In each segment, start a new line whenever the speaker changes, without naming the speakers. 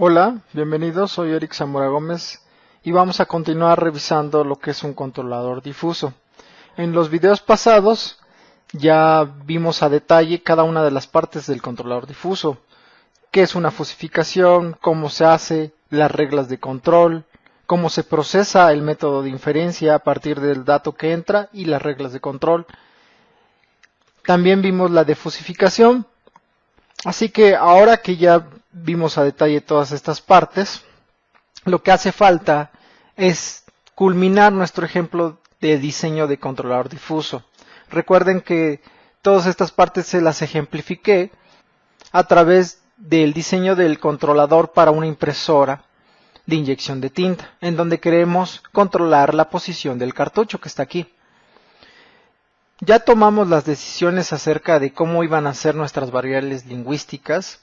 Hola, bienvenidos, soy Eric Zamora Gómez y vamos a continuar revisando lo que es un controlador difuso. En los videos pasados ya vimos a detalle cada una de las partes del controlador difuso, qué es una fusificación, cómo se hace, las reglas de control, cómo se procesa el método de inferencia a partir del dato que entra y las reglas de control. También vimos la defusificación. Así que ahora que ya vimos a detalle todas estas partes, lo que hace falta es culminar nuestro ejemplo de diseño de controlador difuso. Recuerden que todas estas partes se las ejemplifiqué a través del diseño del controlador para una impresora de inyección de tinta, en donde queremos controlar la posición del cartucho que está aquí. Ya tomamos las decisiones acerca de cómo iban a ser nuestras variables lingüísticas,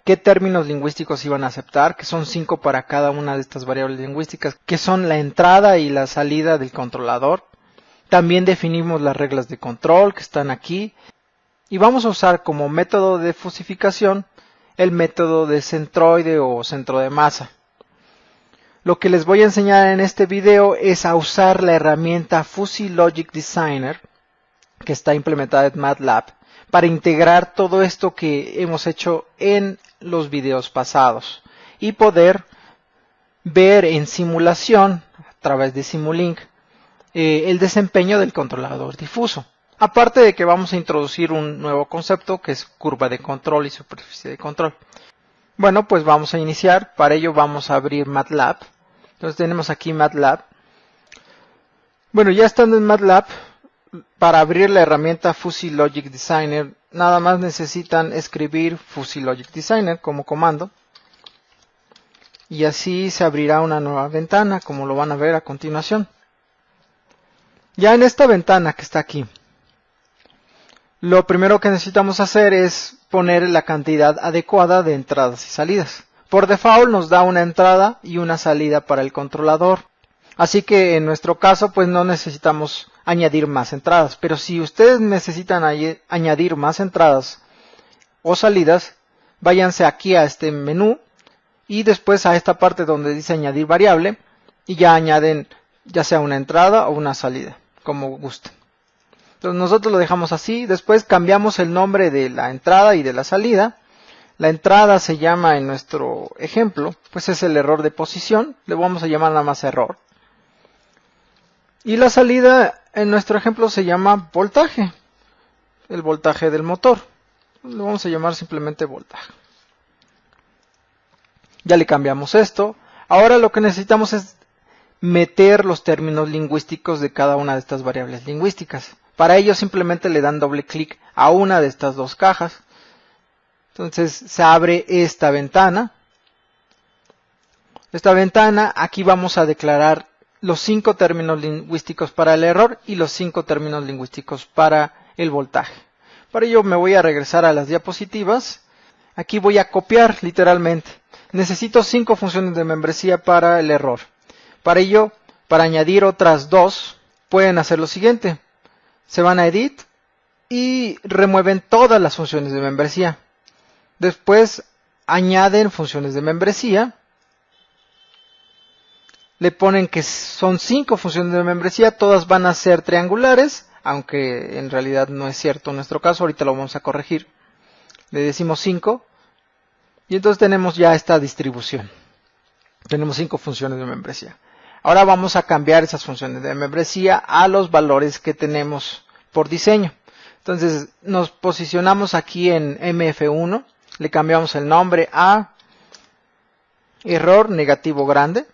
qué términos lingüísticos iban a aceptar, que son 5 para cada una de estas variables lingüísticas, que son la entrada y la salida del controlador. También definimos las reglas de control que están aquí y vamos a usar como método de fusificación el método de centroide o centro de masa. Lo que les voy a enseñar en este video es a usar la herramienta Fuzzy Logic Designer que está implementada en MATLAB para integrar todo esto que hemos hecho en los videos pasados y poder ver en simulación a través de Simulink el desempeño del controlador difuso. Aparte de que vamos a introducir un nuevo concepto que es curva de control y superficie de control. Bueno, pues vamos a iniciar. Para ello vamos a abrir MATLAB. Entonces tenemos aquí MATLAB. Bueno, ya estando en MATLAB, para abrir la herramienta Fuzzy Logic Designer, nada más necesitan escribir Fuzzy Logic Designer como comando. Y así se abrirá una nueva ventana, como lo van a ver a continuación. Ya en esta ventana que está aquí, lo primero que necesitamos hacer es poner la cantidad adecuada de entradas y salidas. Por default nos da una entrada y una salida para el controlador. Así que en nuestro caso pues no necesitamos añadir más entradas. Pero si ustedes necesitan añadir más entradas o salidas, váyanse aquí a este menú y después a esta parte donde dice añadir variable y ya añaden ya sea una entrada o una salida, como gusten. Entonces nosotros lo dejamos así, después cambiamos el nombre de la entrada y de la salida. La entrada se llama en nuestro ejemplo, pues es el error de posición, le vamos a llamar nada más error. Y la salida en nuestro ejemplo se llama voltaje, el voltaje del motor. Lo vamos a llamar simplemente voltaje. Ya le cambiamos esto. Ahora lo que necesitamos es meter los términos lingüísticos de cada una de estas variables lingüísticas. Para ello simplemente le dan doble clic a una de estas dos cajas. Entonces se abre esta ventana. Aquí vamos a declarar los 5 términos lingüísticos para el error y los 5 términos lingüísticos para el voltaje. Para ello me voy a regresar a las diapositivas. Aquí voy a copiar literalmente. Necesito 5 funciones de membresía para el error. Para ello, para añadir otras 2, pueden hacer lo siguiente. Se van a Edit y remueven todas las funciones de membresía. Después añaden funciones de membresía. Le ponen que son 5 funciones de membresía, todas van a ser triangulares, aunque en realidad no es cierto en nuestro caso, ahorita lo vamos a corregir. Le decimos 5 y entonces tenemos ya esta distribución. Tenemos 5 funciones de membresía. Ahora vamos a cambiar esas funciones de membresía a los valores que tenemos por diseño. Entonces nos posicionamos aquí en MF1, le cambiamos el nombre a error negativo grande.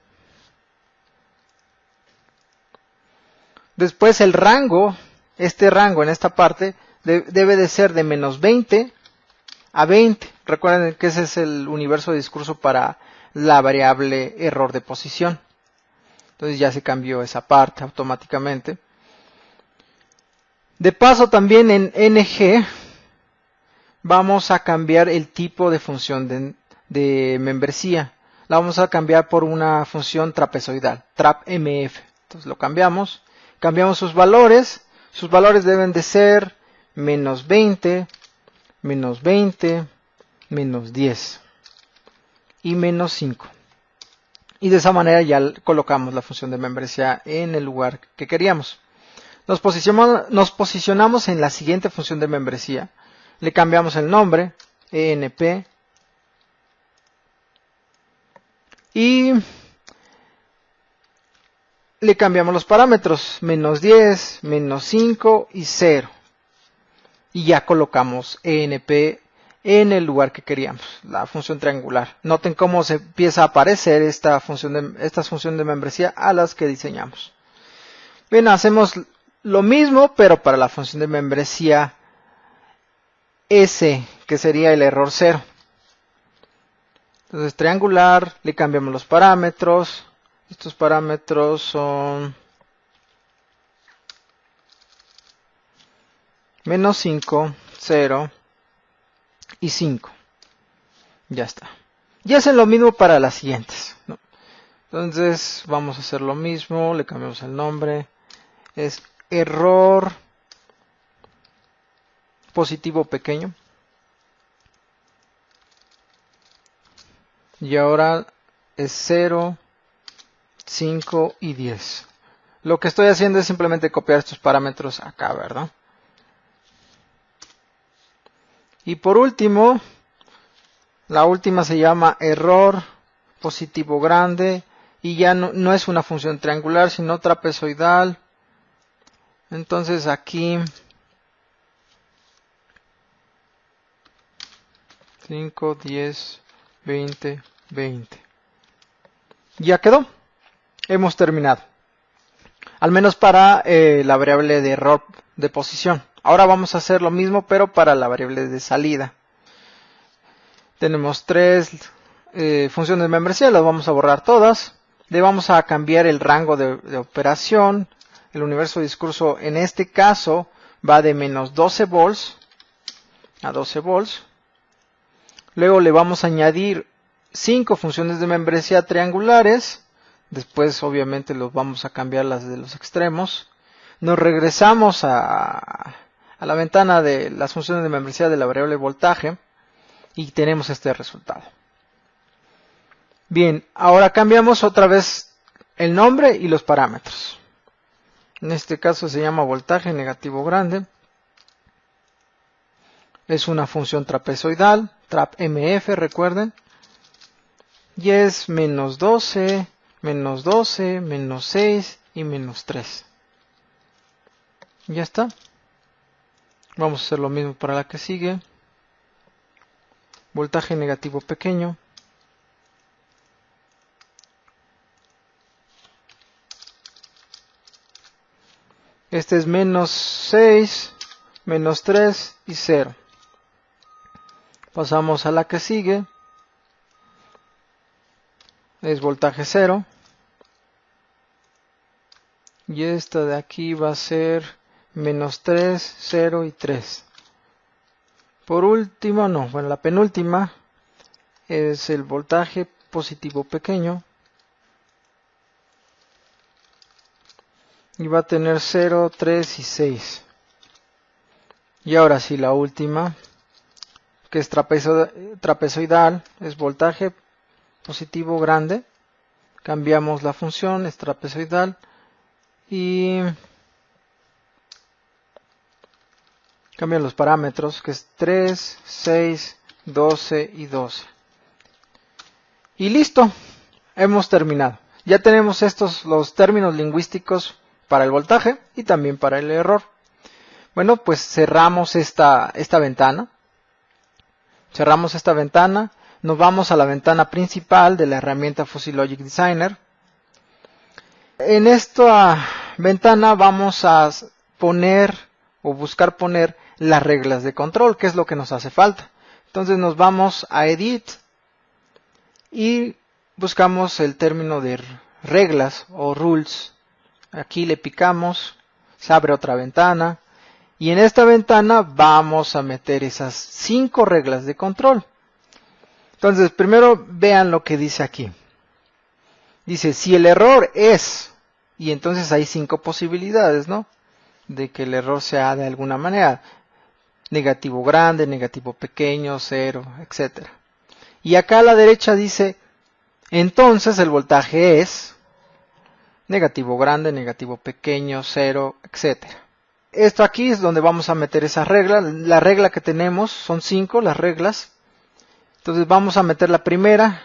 Después el rango, este rango en esta parte, debe de ser de menos 20 a 20. Recuerden que ese es el universo de discurso para la variable error de posición. Entonces ya se cambió esa parte automáticamente. De paso también en NG vamos a cambiar el tipo de función de membresía. La vamos a cambiar por una función trapezoidal, trapMF. Entonces lo cambiamos. Cambiamos sus valores deben de ser menos 20, menos 20, menos 10. y menos 5. Y de esa manera ya colocamos la función de membresía en el lugar que queríamos. Nos posicionamos en la siguiente función de membresía. Le cambiamos el nombre, ENP, y le cambiamos los parámetros, menos 10, menos 5 y 0. Y ya colocamos ENP en el lugar que queríamos, la función triangular. Noten cómo se empieza a aparecer esta función de membresía a las que diseñamos. Bien, hacemos lo mismo, pero para la función de membresía S, que sería el error 0. Entonces, triangular, le cambiamos los parámetros. Estos parámetros son menos 5, 0 y 5. Ya está. Y hacen lo mismo para las siguientes, ¿no? Entonces vamos a hacer lo mismo, le cambiamos el nombre. Es error positivo pequeño. Y ahora es 0, 5 y 10. Lo que estoy haciendo es simplemente copiar estos parámetros acá, ¿verdad? Y por último, la última se llama error positivo grande y ya no es una función triangular sino trapezoidal. Entonces aquí 5, 10, 20, 20. Ya quedó. Hemos terminado. Al menos para la variable de error de posición. Ahora vamos a hacer lo mismo pero para la variable de salida. Tenemos 3 funciones de membresía, las vamos a borrar todas. Le vamos a cambiar el rango de operación. El universo de discurso en este caso va de menos 12 volts a 12 volts. Luego le vamos a añadir 5 funciones de membresía triangulares. Después obviamente los vamos a cambiar las de los extremos. Nos regresamos a la ventana de las funciones de membresía de la variable voltaje. Y tenemos este resultado. Bien, ahora cambiamos otra vez el nombre y los parámetros. En este caso se llama voltaje negativo grande. Es una función trapezoidal, trap-mf, recuerden. Y es menos 12, menos 12, menos 6 y menos 3. Ya está. Vamos a hacer lo mismo para la que sigue. Voltaje negativo pequeño. Este es menos 6, menos 3 y 0. Pasamos a la que sigue. Es voltaje 0. Y esta de aquí va a ser menos 3, 0 y 3. Por último, la penúltima es el voltaje positivo pequeño. Y va a tener 0, 3 y 6. Y ahora sí, la última, que es trapezoidal, es voltaje positivo grande. Cambiamos la función, es trapezoidal. Y cambian los parámetros, que es 3, 6, 12 y 12. Y listo, hemos terminado. Ya tenemos los términos lingüísticos para el voltaje y también para el error. Bueno, pues cerramos esta ventana. Cerramos esta ventana. Nos vamos a la ventana principal de la herramienta Fuzzy Logic Designer. En esta ventana vamos a poner o buscar poner las reglas de control, que es lo que nos hace falta. Entonces nos vamos a Edit y buscamos el término de reglas o rules. Aquí le picamos, se abre otra ventana y en esta ventana vamos a meter esas 5 reglas de control. Entonces primero vean lo que dice aquí. Dice si el error es, y entonces hay 5 posibilidades, ¿no? De que el error sea de alguna manera negativo grande, negativo pequeño, 0, etc. Y acá a la derecha dice, entonces el voltaje es negativo grande, negativo pequeño, 0, etc. Esto aquí es donde vamos a meter esa regla. La regla que tenemos son 5 las reglas. Entonces vamos a meter la primera.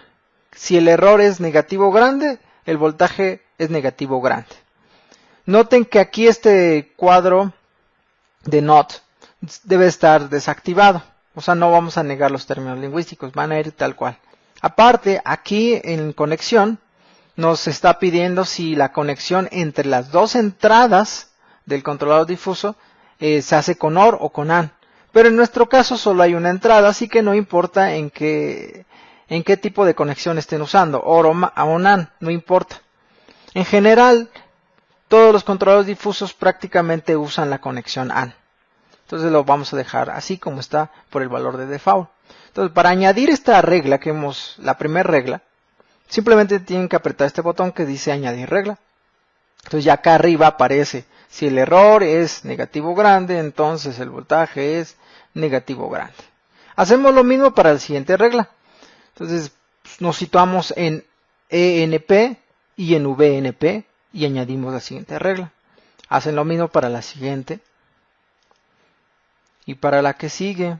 Si el error es negativo grande, el voltaje es negativo grande. Noten que aquí este cuadro de NOT debe estar desactivado. O sea, no vamos a negar los términos lingüísticos, van a ir tal cual. Aparte, aquí en conexión nos está pidiendo si la conexión entre las dos entradas del controlador difuso se hace con OR o con AND. Pero en nuestro caso solo hay una entrada, así que no importa en qué tipo de conexión estén usando, OR o NAND, no importa. En general, todos los controladores difusos prácticamente usan la conexión AND. Entonces lo vamos a dejar así como está por el valor de default. Entonces para añadir esta regla que hemos, la primera regla, simplemente tienen que apretar este botón que dice añadir regla. Entonces ya acá arriba aparece, si el error es negativo grande, entonces el voltaje es negativo grande. Hacemos lo mismo para la siguiente regla. Entonces nos situamos en ENP y en VNP y añadimos la siguiente regla. Hacen lo mismo para la siguiente y para la que sigue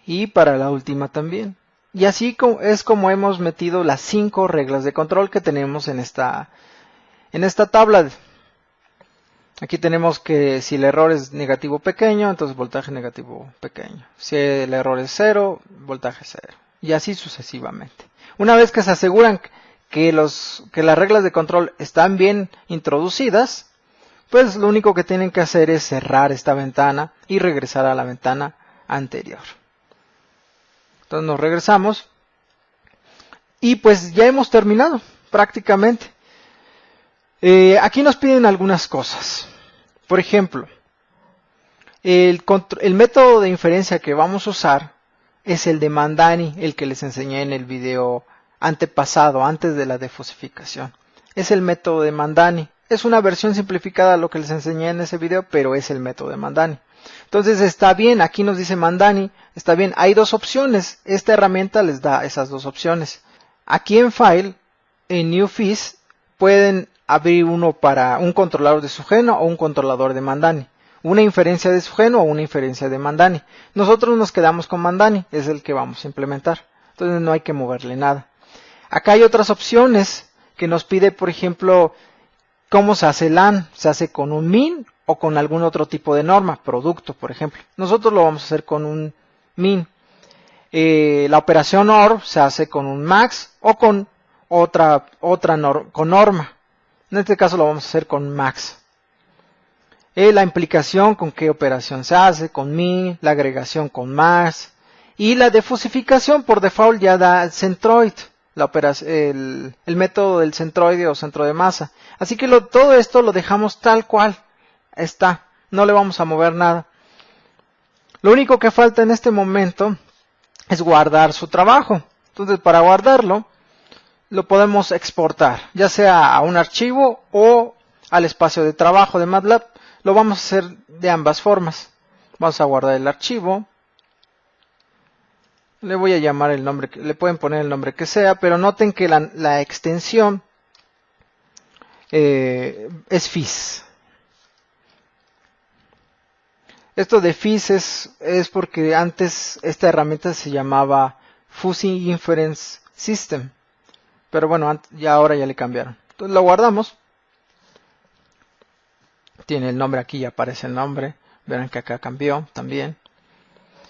y para la última también. Y así es como hemos metido las 5 reglas de control que tenemos en esta tabla. Aquí tenemos que si el error es negativo pequeño, entonces voltaje negativo pequeño. Si el error es 0, voltaje 0. Y así sucesivamente. Una vez que se aseguran que las reglas de control están bien introducidas, pues lo único que tienen que hacer es cerrar esta ventana y regresar a la ventana anterior. Entonces nos regresamos y pues ya hemos terminado prácticamente. Aquí nos piden algunas cosas. Por ejemplo, el método de inferencia que vamos a usar es el de Mandani, el que les enseñé en el video antepasado, antes de la defusificación. Es el método de Mandani. Es una versión simplificada de lo que les enseñé en ese video, pero es el método de Mandani. Entonces está bien, aquí nos dice Mandani, está bien, hay dos opciones. Esta herramienta les da esas dos opciones. Aquí en File, en New Fizz, pueden abrir uno para un controlador de Sugeno o un controlador de Mandani. Una inferencia de Sugeno o una inferencia de Mandani. Nosotros nos quedamos con Mandani, es el que vamos a implementar. Entonces no hay que moverle nada. Acá hay otras opciones que nos pide, por ejemplo, cómo se hace el AND. ¿Se hace con un min o con algún otro tipo de norma? Producto, por ejemplo. Nosotros lo vamos a hacer con un min. La operación OR se hace con un max o con con norma. En este caso lo vamos a hacer con max. La implicación, con qué operación se hace, con min, la agregación con max. Y la defusificación por default ya da centroid, el método del centroide o centro de masa. Así que todo esto lo dejamos tal cual está, no le vamos a mover nada. Lo único que falta en este momento es guardar su trabajo. Entonces para guardarlo, lo podemos exportar, ya sea a un archivo o al espacio de trabajo de MATLAB. Lo vamos a hacer de ambas formas. Vamos a guardar el archivo. Le voy a llamar el nombre, le pueden poner el nombre que sea, pero noten que la extensión es Fizz. Esto de Fizz es porque antes esta herramienta se llamaba Fuzzy Inference System. Pero bueno, ahora ya le cambiaron. Entonces lo guardamos. Tiene el nombre aquí, ya aparece el nombre. Verán que acá cambió también.